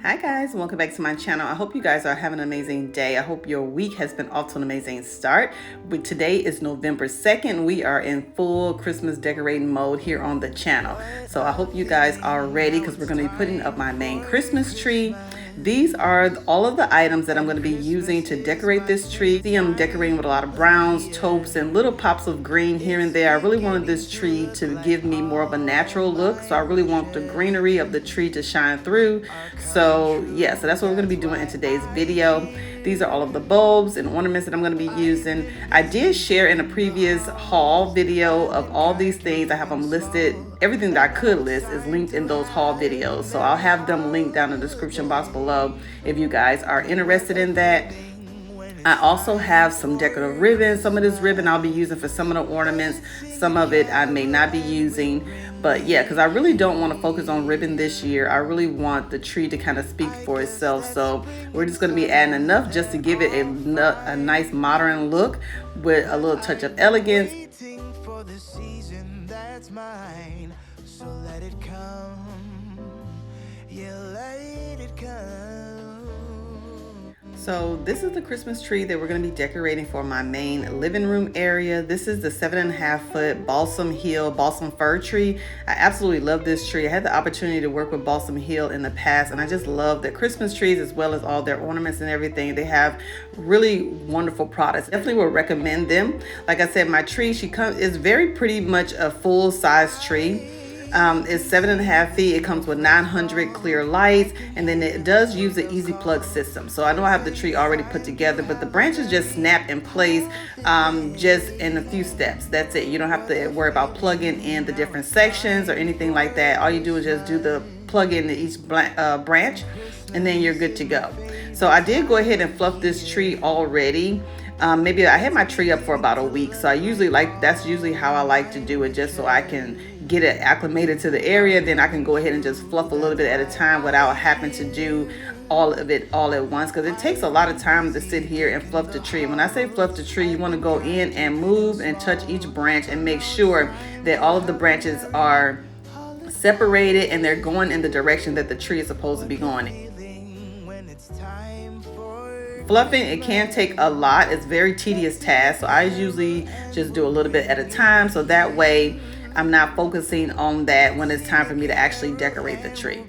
Hi guys, welcome back to my channel. I hope you guys are having an amazing day. I hope your week has been off to an amazing start. Today is November 2nd. We are in full Christmas decorating mode here on the channel. So I hope you guys are ready because we're going to be putting up my main Christmas tree. These are all of the items that I'm going to be using to decorate this tree. See, I'm decorating with a lot of browns, taupes, and little pops of green here and there. I really wanted this tree to give me more of a natural look. So I really want the greenery of the tree to shine through. So yeah, so that's what we're going to be doing in today's video. These are all of the bulbs and ornaments that I'm going to be using. I did share in a previous haul video of all these things. I have them listed. Everything that I could list is linked in those haul videos. So I'll have them linked down in the description box below if you guys are interested in that. I also have some decorative ribbon. Some of this ribbon I'll be using for some of the ornaments. Some of it I may not be using. But yeah, because I really don't want to focus on ribbon this year. I really want the tree to kind of speak for itself. So we're just going to be adding enough just to give it a nice modern look with a little touch of elegance. So let it come. Yeah, let it come. So this is the Christmas tree that we're going to be decorating for my main living room area. This is the 7.5 foot balsam hill balsam fir tree. I absolutely love this tree. I had the opportunity to work with Balsam Hill in the past, and I just love their Christmas trees as well as all their ornaments and everything. They have really wonderful products. Definitely will recommend them. Like I said, my tree is very pretty much a full size tree. It's 7.5 feet. It comes with 900 clear lights, and then it does use the easy plug system. So I know I have the tree already put together, but the branches just snap in place just in a few steps. That's it. You don't have to worry about plugging in the different sections or anything like that. All you do is just do the plug in each branch, and then you're good to go. So I did go ahead and fluff this tree already. Maybe I had my tree up for about a week, so that's usually how I like to do it, just so I can get it acclimated to the area. Then I can go ahead and just fluff a little bit at a time without having to do all of it all at once, because it takes a lot of time to sit here and fluff the tree. When I say fluff the tree, you want to go in and move and touch each branch and make sure that all of the branches are separated and they're going in the direction that the tree is supposed to be going in. Fluffing, it can take a lot. It's a very tedious task, so I usually just do a little bit at a time, so that way I'm not focusing on that when it's time for me to actually decorate the tree.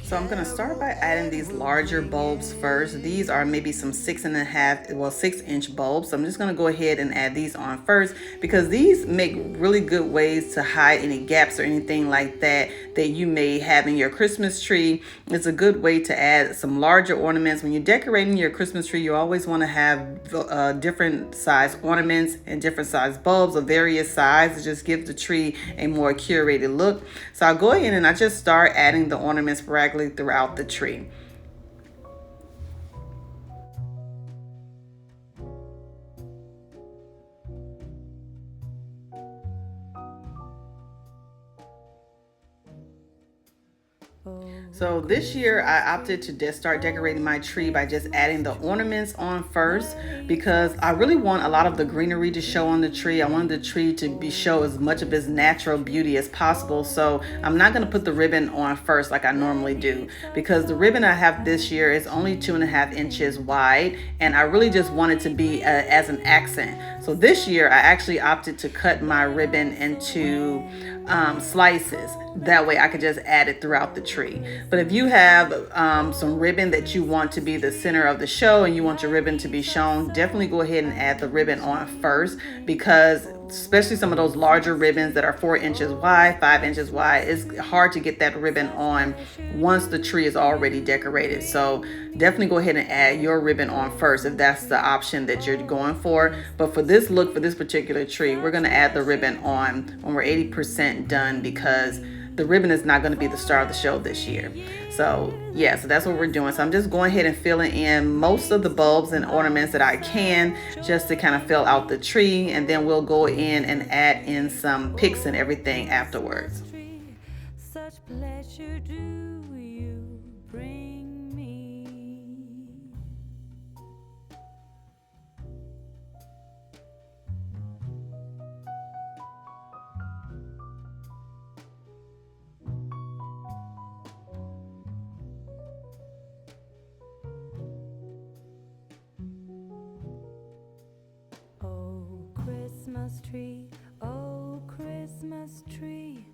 So I'm going to start by adding these larger bulbs first. These are maybe some 6-inch bulbs. So I'm just going to go ahead and add these on first, because these make really good ways to hide any gaps or anything like that you may have in your Christmas tree. It's a good way to add some larger ornaments. When you're decorating your Christmas tree, you always want to have different size ornaments and different size bulbs of various sizes. It just gives the tree a more curated look. So I'll go ahead and I just start adding the ornaments sporadically throughout the tree. So this year I opted to just start decorating my tree by just adding the ornaments on first, because I really want a lot of the greenery to show on the tree. I wanted the tree to show as much of its natural beauty as possible. So I'm not going to put the ribbon on first like I normally do, because the ribbon I have this year is only 2.5 inches wide, and I really just want it to be as an accent. So this year I actually opted to cut my ribbon into slices. That way I could just add it throughout the tree. But if you have some ribbon that you want to be the center of the show and you want your ribbon to be shown, definitely go ahead and add the ribbon on first, because especially some of those larger ribbons that are 4 inches wide, 5 inches wide, it's hard to get that ribbon on once the tree is already decorated. So definitely go ahead and add your ribbon on first if that's the option that you're going for. But for this look, for this particular tree, we're going to add the ribbon on when we're 80% done, because the ribbon is not going to be the star of the show this year. So yeah, so that's what we're doing. So I'm just going ahead and filling in most of the bulbs and ornaments that I can, just to kind of fill out the tree, and then we'll go in and add in some picks and everything afterwards. Such pleasure do you bring me. Christmas tree, oh Christmas tree,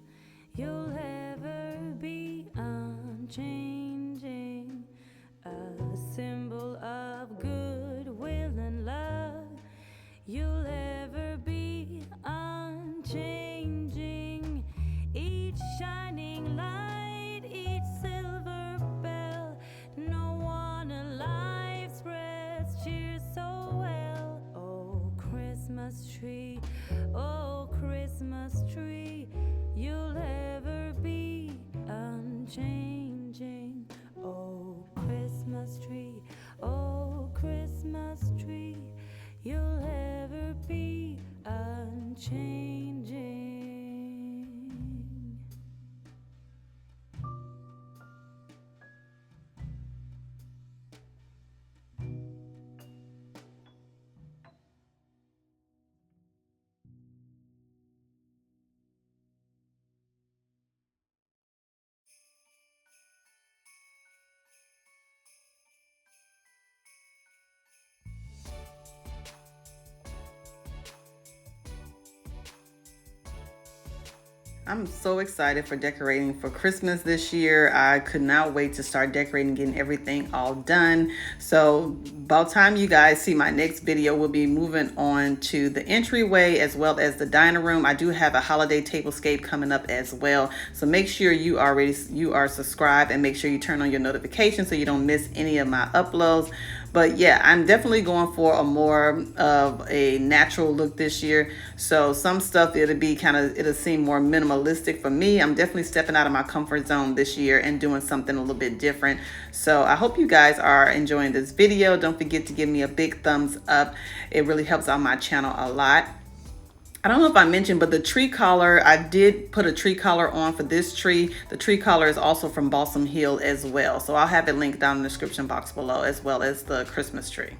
you'll ever be unchanging, a symbol of goodwill and love. You'll ever be unchanging, each shining light, each silver bell, no one alive spreads cheer so well. Oh Christmas tree, oh Christmas tree, you'll ever be unchanging. Oh Christmas tree, oh Christmas tree, you'll ever be unchanging. I'm so excited for decorating for Christmas this year. I could not wait to start decorating, getting everything all done. So about time you guys see my next video, we'll be moving on to the entryway as well as the dining room. I do have a holiday tablescape coming up as well. So make sure you are subscribed and make sure you turn on your notifications so you don't miss any of my uploads. But yeah, I'm definitely going for a more of a natural look this year. So some stuff it'll seem more minimalistic for me. I'm definitely stepping out of my comfort zone this year and doing something a little bit different. So I hope you guys are enjoying this video. Don't forget to give me a big thumbs up. It really helps out my channel a lot. I don't know if I mentioned, but the tree collar, I did put a tree collar on for this tree. The tree collar is also from Balsam Hill as well. So I'll have it linked down in the description box below, as well as the Christmas tree.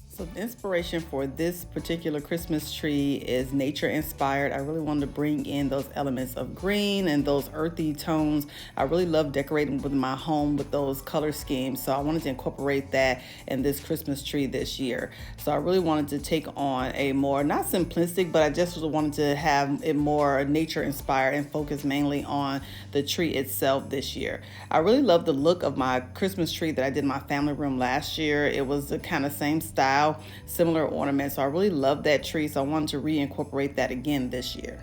So the inspiration for this particular Christmas tree is nature inspired. I really wanted to bring in those elements of green and those earthy tones. I really love decorating with my home with those color schemes. So I wanted to incorporate that in this Christmas tree this year. So I really wanted to take on a more, not simplistic, but I just wanted to have it more nature inspired and focus mainly on the tree itself this year. I really love the look of my Christmas tree that I did in my family room last year. It was the kind of same style, similar ornaments. So I really love that tree. So I wanted to reincorporate that again this year.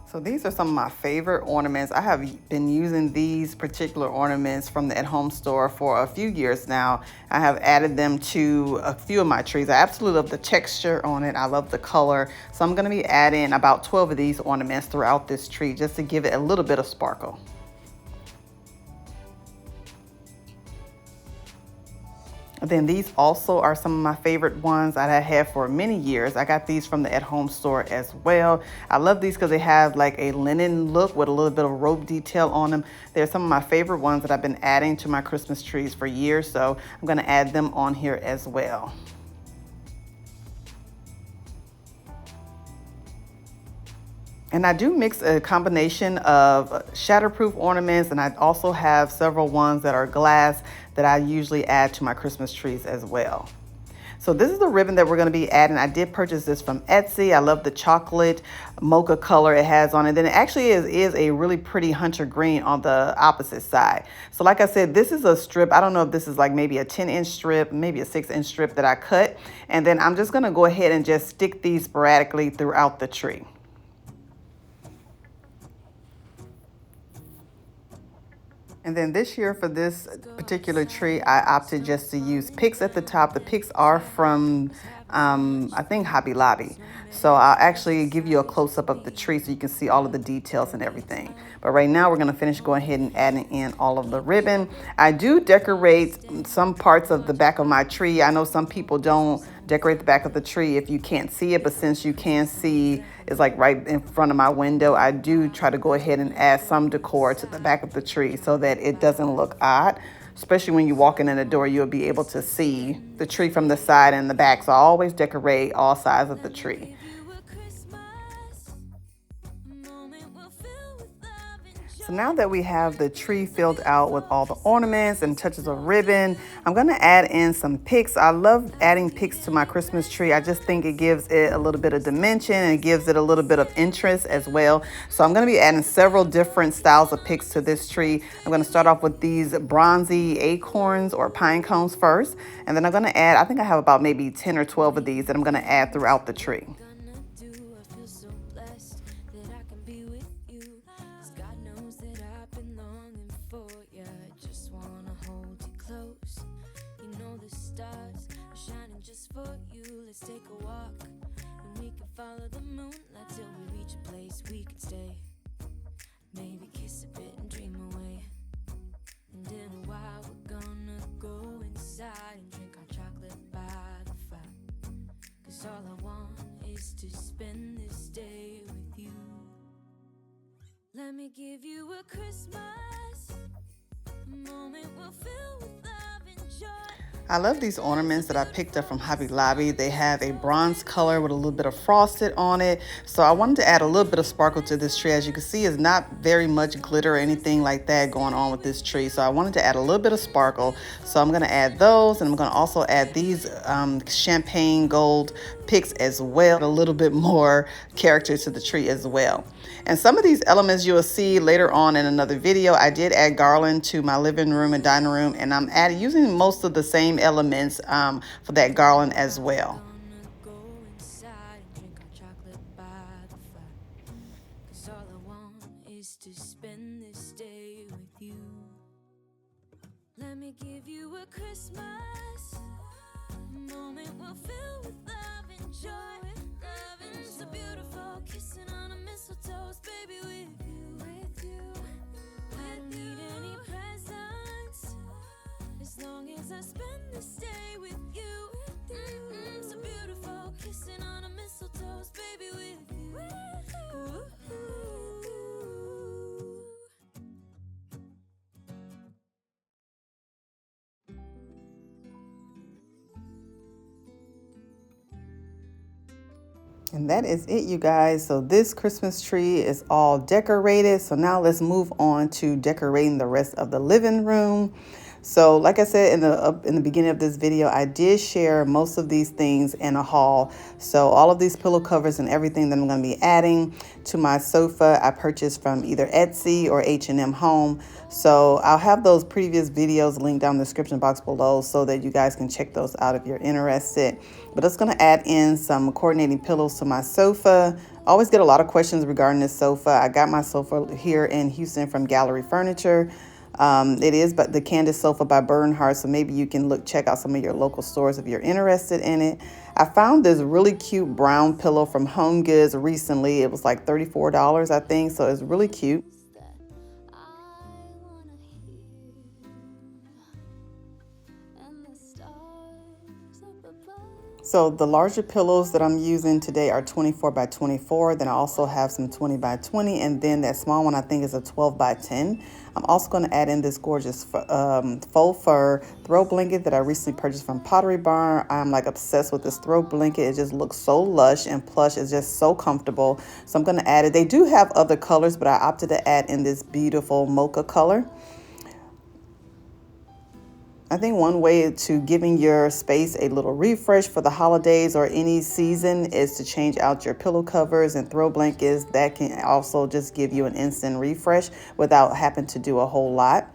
So these are some of my favorite ornaments. I have been using these particular ornaments from the at-home store for a few years now. I have added them to a few of my trees. I absolutely love the texture on it. I love the color. So I'm going to be adding about 12 of these ornaments throughout this tree just to give it a little bit of sparkle. Then these also are some of my favorite ones that I had for many years. I got these from the at-home store as well. I love these because they have like a linen look with a little bit of rope detail on them. They're some of my favorite ones that I've been adding to my Christmas trees for years. So I'm going to add them on here as well. And I do mix a combination of shatterproof ornaments, and I also have several ones that are glass that I usually add to my Christmas trees as well. So this is the ribbon that we're going to be adding. I did purchase this from Etsy. I love the chocolate mocha color it has on it. Then it actually is a really pretty hunter green on the opposite side. So like I said, this is a strip. I don't know if this is like maybe a 10-inch strip, maybe a 6-inch strip that I cut. And then I'm just going to go ahead and just stick these sporadically throughout the tree. And then this year for this particular tree, I opted just to use picks at the top. The picks are from, I think, Hobby Lobby. So I'll actually give you a close-up of the tree so you can see all of the details and everything. But right now we're going to finish going ahead and adding in all of the ribbon. I do decorate some parts of the back of my tree. I know some people don't decorate the back of the tree if you can't see it, but since you can see it's like right in front of my window, I do try to go ahead and add some decor to the back of the tree so that it doesn't look odd. Especially when you walk in the door, you'll be able to see the tree from the side and the back. So I always decorate all sides of the tree. So now that we have the tree filled out with all the ornaments and touches of ribbon, I'm going to add in some picks. I love adding picks to my Christmas tree. I just think it gives it a little bit of dimension and it gives it a little bit of interest as well. So I'm going to be adding several different styles of picks to this tree. I'm going to start off with these bronzy acorns or pine cones first. And then I'm going to add, I think I have about maybe 10 or 12 of these that I'm going to add throughout the tree. Take a walk and we can follow the moonlight till we reach a place we can stay. Maybe kiss a bit and dream away. And in a while we're gonna go inside and drink our chocolate by the fire. 'Cause all I want is to spend this day with you. Let me give you a Christmas, a moment we'll fill with love and joy. I love these ornaments that I picked up from Hobby Lobby. They have a bronze color with a little bit of frosted on it. So I wanted to add a little bit of sparkle to this tree. As you can see, it's not very much glitter or anything like that going on with this tree. So I wanted to add a little bit of sparkle. So I'm going to add those, and I'm going to also add these champagne gold picks as well. A little bit more character to the tree as well. And some of these elements you will see later on in another video. I did add garland to my living room and dining room, and I'm using most of the same elements for that garland as well. Let me give you a Christmas, a moment we'll fill with love and joy. Loving so beautiful, kissing on a mistletoe, baby, with you. I don't need any presents as long as I spend this day with you. So beautiful, kissing on a mistletoe, baby, with you. And that is it, you guys. So this Christmas tree is all decorated. So now let's move on to decorating the rest of the living room. So like I said in the beginning of this video, I did share most of these things in a haul. So all of these pillow covers and everything that I'm going to be adding to my sofa, I purchased from either Etsy or H&M Home. So I'll have those previous videos linked down in the description box below so that you guys can check those out if you're interested. But it's going to add in some coordinating pillows to my sofa. I always get a lot of questions regarding this sofa. I got my sofa here in Houston from Gallery Furniture. It is the Candace sofa by Bernhardt, so maybe you can check out some of your local stores if you're interested in it. I found this really cute brown pillow from Home Goods recently. It was like $34, I think, so it's really cute. So the larger pillows that I'm using today are 24 by 24. Then I also have some 20 by 20. And then that small one I think is a 12 by 10. I'm also going to add in this gorgeous faux fur throw blanket that I recently purchased from Pottery Barn. I'm like obsessed with this throw blanket. It just looks so lush and plush. It's just so comfortable. So I'm going to add it. They do have other colors, but I opted to add in this beautiful mocha color. I think one way to giving your space a little refresh for the holidays or any season is to change out your pillow covers and throw blankets. That can also just give you an instant refresh without having to do a whole lot.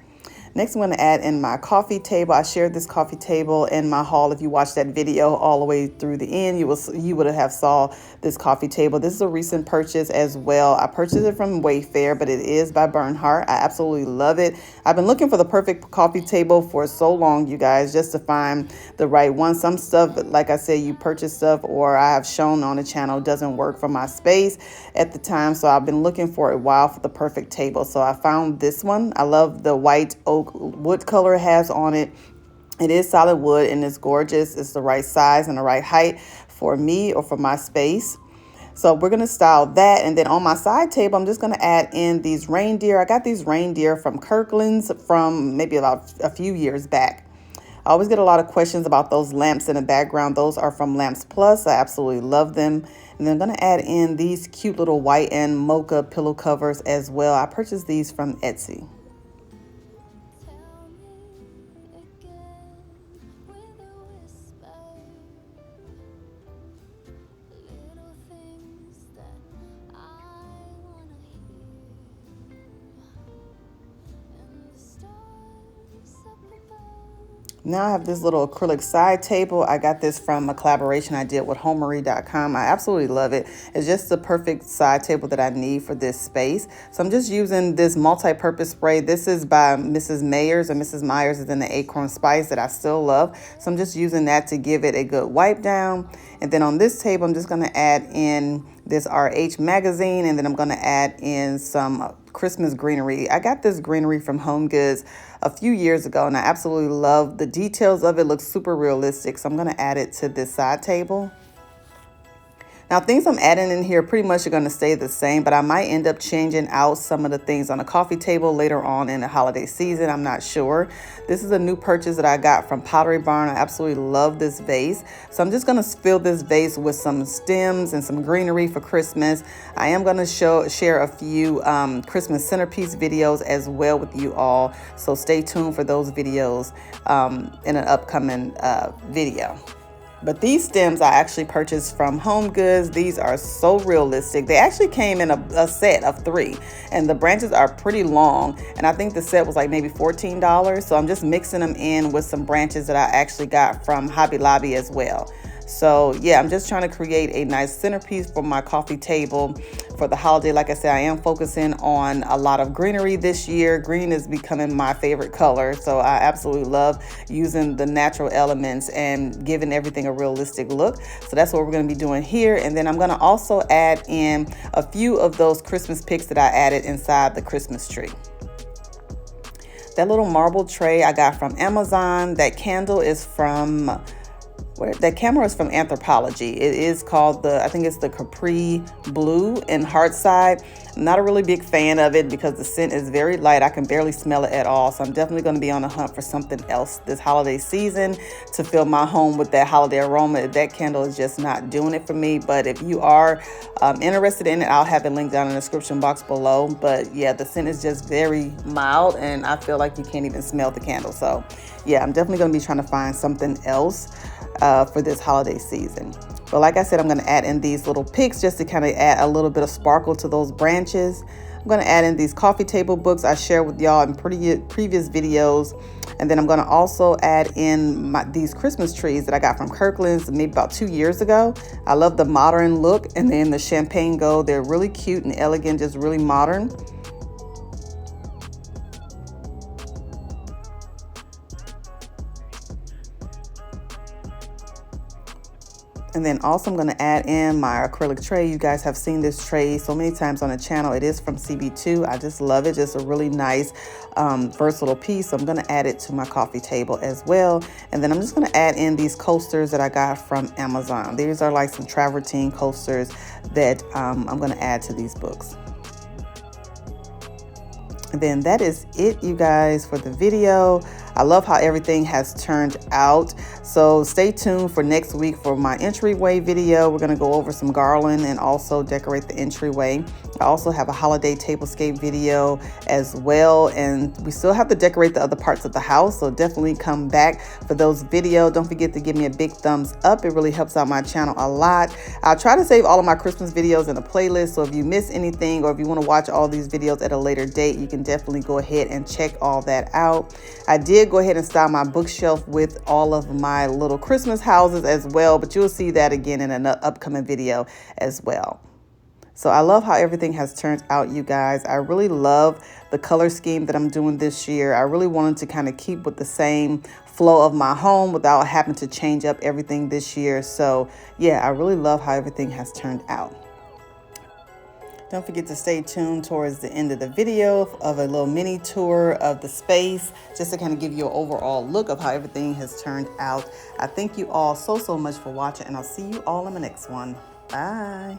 Next, I'm going to add in my coffee table. I shared this coffee table in my haul. If you watched that video all the way through the end, you would have saw this coffee table. This is a recent purchase as well. I purchased it from Wayfair, but it is by Bernhardt. I absolutely love it. I've been looking for the perfect coffee table for so long, you guys, just to find the right one. Some stuff, like I said, you purchase stuff or I have shown on the channel doesn't work for my space at the time. So I've been looking for a while for the perfect table. So I found this one. I love the white oak wood color it has on it. It is solid wood and it's gorgeous. It's the right size and the right height for me or for my space. So we're going to style that. And then on my side table, I'm just going to add in these reindeer. I got these reindeer from Kirkland's from maybe about a few years back. I always get a lot of questions about those lamps in the background. Those are from Lamps Plus. I absolutely love them. And then I'm going to add in these cute little white and mocha pillow covers as well. I purchased these from Etsy. Tell me again with a whisper, little things that I wanna hear, and the stars up above. Now I have this little acrylic side table. I got this from a collaboration I did with homery.com. I absolutely love it. It's just the perfect side table that I need for this space. So I'm just using this multi-purpose spray. This is by Mrs. Mayers, or Mrs. Myers is in the Acorn Spice that I still love. So I'm just using that to give it a good wipe down. And then on this table, I'm just going to add in this RH magazine, and then I'm going to add in some Christmas greenery. I got this greenery from Home Goods a few years ago, and I absolutely love the details of it. Looks super realistic, so I'm going to add it to this side table. Now, things I'm adding in here pretty much are going to stay the same, but I might end up changing out some of the things on a coffee table later on in the holiday season. I'm not sure. This is a new purchase that I got from Pottery Barn. I absolutely love this vase. So I'm just going to fill this vase with some stems and some greenery for Christmas. I am going to share a few Christmas centerpiece videos as well with you all. So stay tuned for those videos in an upcoming video. But these stems I actually purchased from Home Goods. These are so realistic. They actually came in a set of 3, and the branches are pretty long. And I think the set was like maybe $14. So I'm just mixing them in with some branches that I actually got from Hobby Lobby as well. So yeah, I'm just trying to create a nice centerpiece for my coffee table for the holiday. Like I said, I am focusing on a lot of greenery this year. Green is becoming my favorite color. So I absolutely love using the natural elements and giving everything a realistic look. So that's what we're going to be doing here. And then I'm going to also add in a few of those Christmas picks that I added inside the Christmas tree. That little marble tray I got from Amazon. That candle is from... that camera is from Anthropology. It is called I think it's the Capri Blue in Heartside. I'm not a really big fan of it because the scent is very light. I can barely smell it at all. So I'm definitely going to be on the hunt for something else this holiday season to fill my home with that holiday aroma. That candle is just not doing it for me. But if you are interested in it, I'll have it linked down in the description box below. But yeah, the scent is just very mild and I feel like you can't even smell the candle. So yeah, I'm definitely going to be trying to find something else for this holiday season. But like I said, I'm going to add in these little picks just to kind of add a little bit of sparkle to those branches. I'm going to add in these coffee table books I shared with y'all in previous videos. And then I'm going to also add in these Christmas trees that I got from Kirkland's maybe about 2 years ago. I love the modern look, and then the champagne gold. They're really cute and elegant, just really modern. And then also I'm going to add in my acrylic tray. You guys have seen this tray so many times on the channel. It is from CB2. I just love it. Just a really nice, versatile piece. So I'm going to add it to my coffee table as well. And then I'm just going to add in these coasters that I got from Amazon. These are like some travertine coasters that I'm going to add to these books. And then that is it, you guys, for the video. I love how everything has turned out. So stay tuned for next week for my entryway video. We're going to go over some garland and also decorate the entryway. I also have a holiday tablescape video as well. And we still have to decorate the other parts of the house. So definitely come back for those videos. Don't forget to give me a big thumbs up. It really helps out my channel a lot. I'll try to save all of my Christmas videos in a playlist. So if you miss anything or if you want to watch all these videos at a later date, you can definitely go ahead and check all that out. I did go ahead and style my bookshelf with all of my little Christmas houses as well, but you'll see that again in an upcoming video as well. So I love how everything has turned out, you guys. I really love the color scheme that I'm doing this year. I really wanted to kind of keep with the same flow of my home without having to change up everything this year. So yeah, I really love how everything has turned out. Don't forget to stay tuned towards the end of the video of a little mini tour of the space, just to kind of give you an overall look of how everything has turned out. I thank you all so much for watching, and I'll see you all in the next one. Bye.